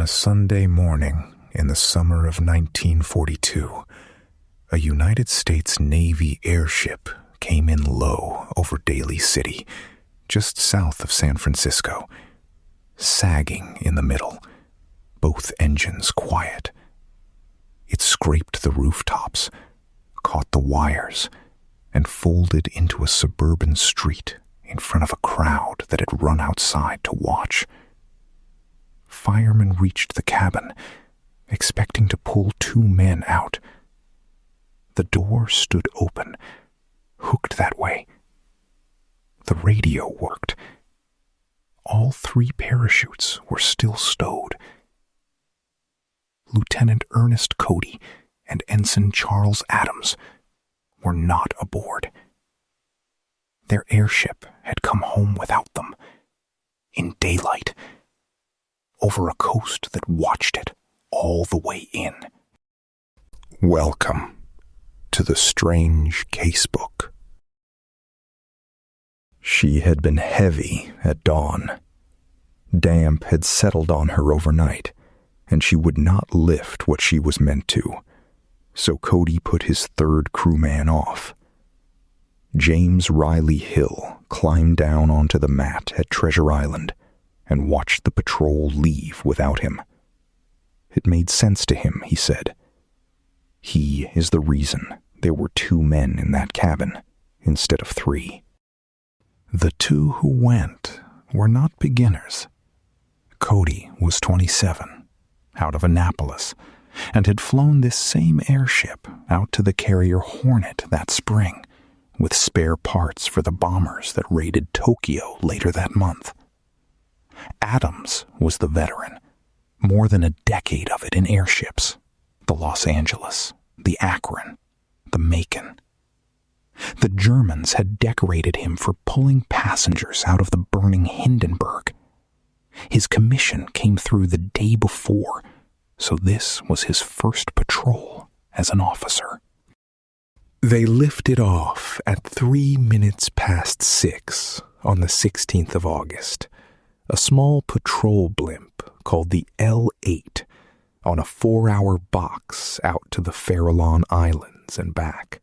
a Sunday morning in the summer of 1942, a United States Navy airship came in low over Daly City, just south of San Francisco, sagging in the middle, both engines quiet. It scraped the rooftops, caught the wires, and folded into a suburban street in front of a crowd that had run outside to watch. Firemen reached the cabin, expecting to pull 2 men out. The door stood open, hooked that way. The radio worked. All 3 parachutes were still stowed. Lieutenant Ernest Cody and Ensign Charles Adams were not aboard. Their airship had come home without them, in daylight, over a coast that watched it all the way in. Welcome to the strange Casebook. She had been heavy at dawn. Damp had settled on her overnight, and she would not lift what she was meant to, so Cody put his 3rd crewman off. James Riley Hill climbed down onto the mat at Treasure Island and watched the patrol leave without him. It made sense to him, he said. He is the reason there were 2 men in that cabin instead of 3. The 2 who went were not beginners. Cody was 27, out of Annapolis, and had flown this same airship out to the carrier Hornet that spring, with spare parts for the bombers that raided Tokyo later that month. Adams was the veteran, more than a decade of it in airships, the Los Angeles, the Akron, the Macon. The Germans had decorated him for pulling passengers out of the burning Hindenburg. His commission came through the day before, so this was his first patrol as an officer. They lifted off at 3 minutes past 6 on the 16th of August, a small patrol blimp called the L-8 on a 4-hour box out to the Farallon Islands and back.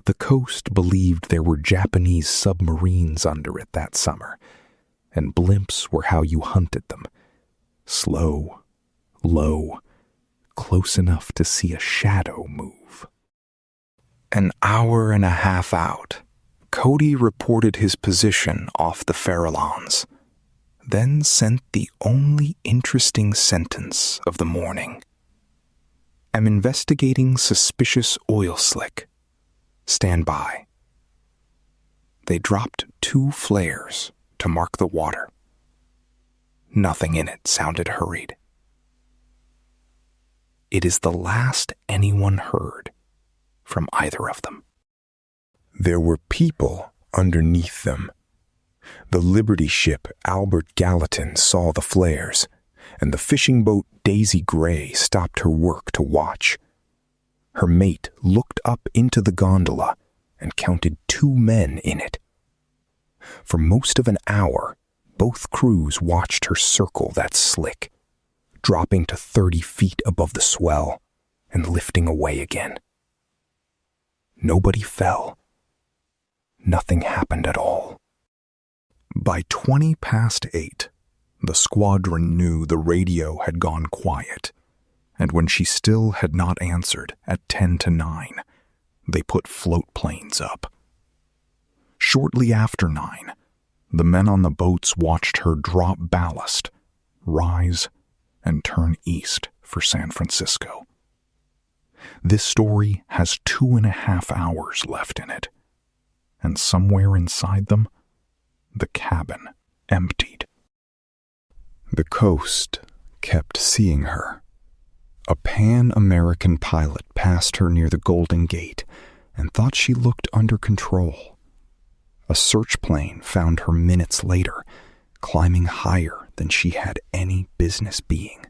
The coast believed there were Japanese submarines under it that summer, and blimps were how you hunted them. Slow, low, close enough to see a shadow move. An hour and a half out, Cody reported his position off the Farallons, then sent the only interesting sentence of the morning. "Am investigating suspicious oil slick. Stand by." They dropped 2 flares to mark the water. Nothing in it sounded hurried. It is the last anyone heard from either of them. There were people underneath them. The Liberty ship Albert Gallatin saw the flares, and the fishing boat Daisy Gray stopped her work to watch. Her mate looked up into the gondola and counted 2 men in it. For most of an hour, both crews watched her circle that slick, dropping to 30 feet above the swell and lifting away again. Nobody fell. Nothing happened at all. By 20 past 8, the squadron knew the radio had gone quiet, and when she still had not answered at 10 to 9, they put float planes up. Shortly after 9, the men on the boats watched her drop ballast, rise, and turn east for San Francisco. This story has 2.5 hours left in it, and somewhere inside them, the cabin emptied. The coast kept seeing her. A Pan-American pilot passed her near the Golden Gate and thought she looked under control. A search plane found her minutes later, climbing higher than she had any business being.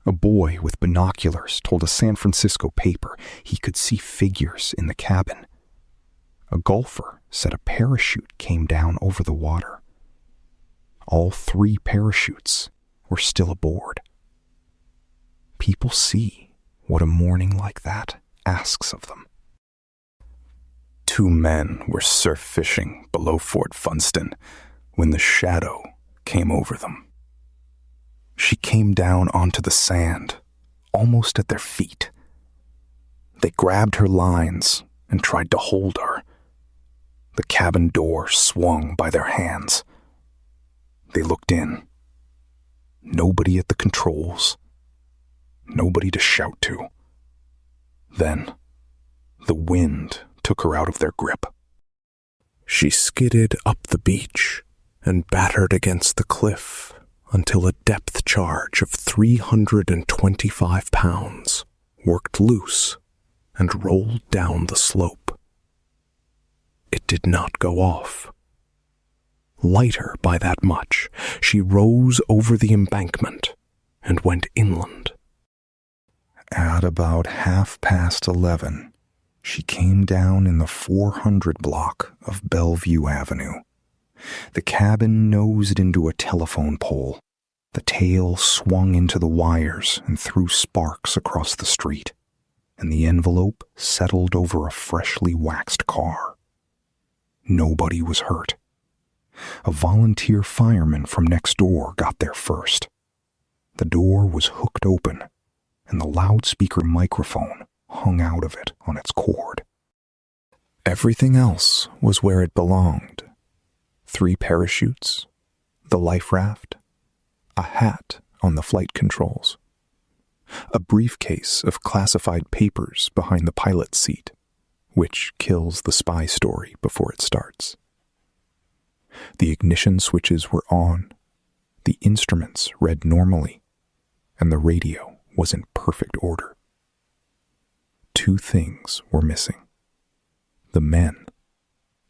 A boy with binoculars told a San Francisco paper he could see figures in the cabin. A golfer said a parachute came down over the water. All 3 parachutes were still aboard. People see what a morning like that asks of them. 2 men were surf fishing below Fort Funston when the shadow came over them. She came down onto the sand, almost at their feet. They grabbed her lines and tried to hold her. The cabin door swung by their hands. They looked in. Nobody at the controls. Nobody to shout to. Then, the wind took her out of their grip. She skidded up the beach and battered against the cliff until a depth charge of 325 pounds worked loose and rolled down the slope. It did not go off. Lighter by that much, she rose over the embankment and went inland. At about 11:30, she came down in the 400 block of Bellevue Avenue. The cabin nosed into a telephone pole. The tail swung into the wires and threw sparks across the street, and the envelope settled over a freshly waxed car. Nobody was hurt. A volunteer fireman from next door got there first. The door was hooked open, and the loudspeaker microphone hung out of it on its cord. Everything else was where it belonged. 3 parachutes, the life raft, a hat on the flight controls, a briefcase of classified papers behind the pilot's seat, which kills the spy story before it starts. The ignition switches were on, the instruments read normally, and the radio was in perfect order. 2 things were missing: the men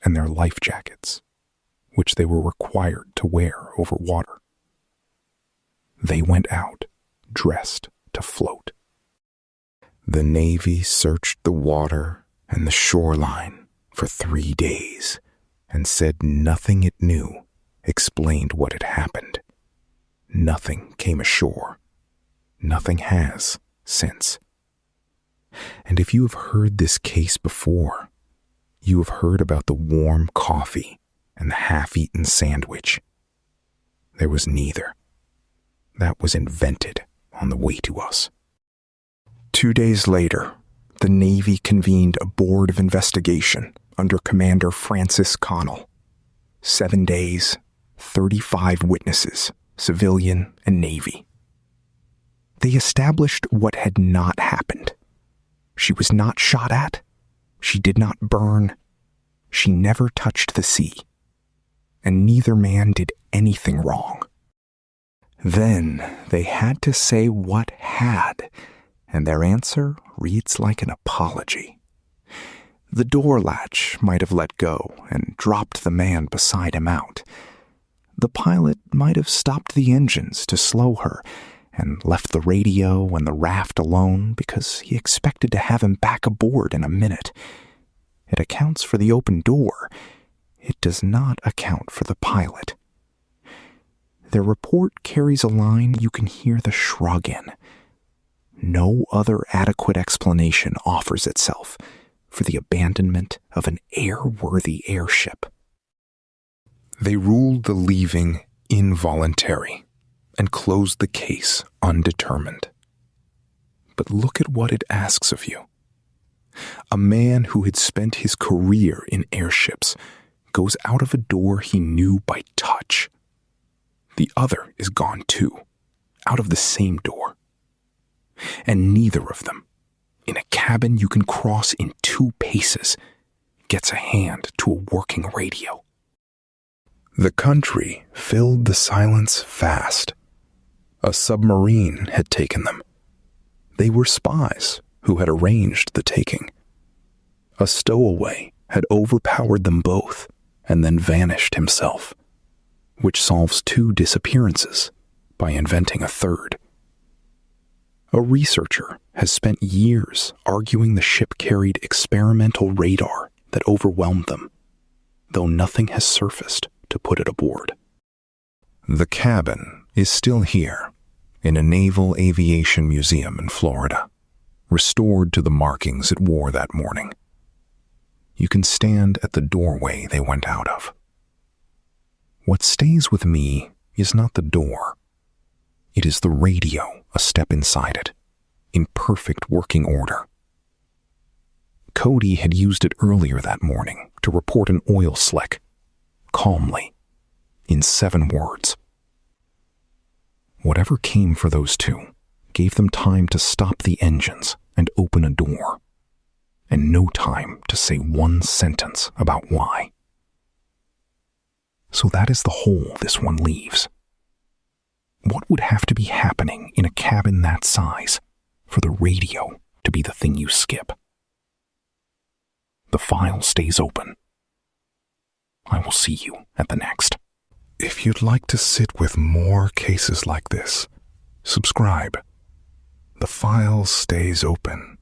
and their life jackets, which they were required to wear over water. They went out, dressed to float. The Navy searched the water and the shoreline for 3 days and said nothing it knew explained what had happened. Nothing came ashore. Nothing has since. And if you have heard this case before, you have heard about the warm coffee and the half-eaten sandwich. There was neither. That was invented on the way to us. 2 days later, the Navy convened a board of investigation under Commander Francis Connell. 7 days, 35 witnesses, civilian and Navy. They established what had not happened. She was not shot at. She did not burn. She never touched the sea. And neither man did anything wrong. Then they had to say what had, and their answer reads like an apology. The door latch might have let go and dropped the man beside him out. The pilot might have stopped the engines to slow her and left the radio and the raft alone because he expected to have him back aboard in a minute. It accounts for the open door. It does not account for the pilot. Their report carries a line you can hear the shrug in. No other adequate explanation offers itself for the abandonment of an airworthy airship. They ruled the leaving involuntary and closed the case undetermined. But look at what it asks of you. A man who had spent his career in airships goes out of a door he knew by touch. The other is gone too, out of the same door. And neither of them, in a cabin you can cross in 2 paces, gets a hand to a working radio. The country filled the silence fast. A submarine had taken them. They were spies who had arranged the taking. A stowaway had overpowered them both and then vanished himself, which solves 2 disappearances by inventing a third. A researcher has spent years arguing the ship carried experimental radar that overwhelmed them, though nothing has surfaced to put it aboard. The cabin is still here in a Naval Aviation Museum in Florida, restored to the markings it wore that morning. You can stand at the doorway they went out of. What stays with me is not the door. It is the radio a step inside it, in perfect working order. Cody had used it earlier that morning to report an oil slick, calmly, in 7 words. Whatever came for those two gave them time to stop the engines and open a door, and no time to say one sentence about why. So that is the hole this one leaves. What would have to be happening in a cabin that size for the radio to be the thing you skip? The file stays open. I will see you at the next. If you'd like to sit with more cases like this, subscribe. The file stays open.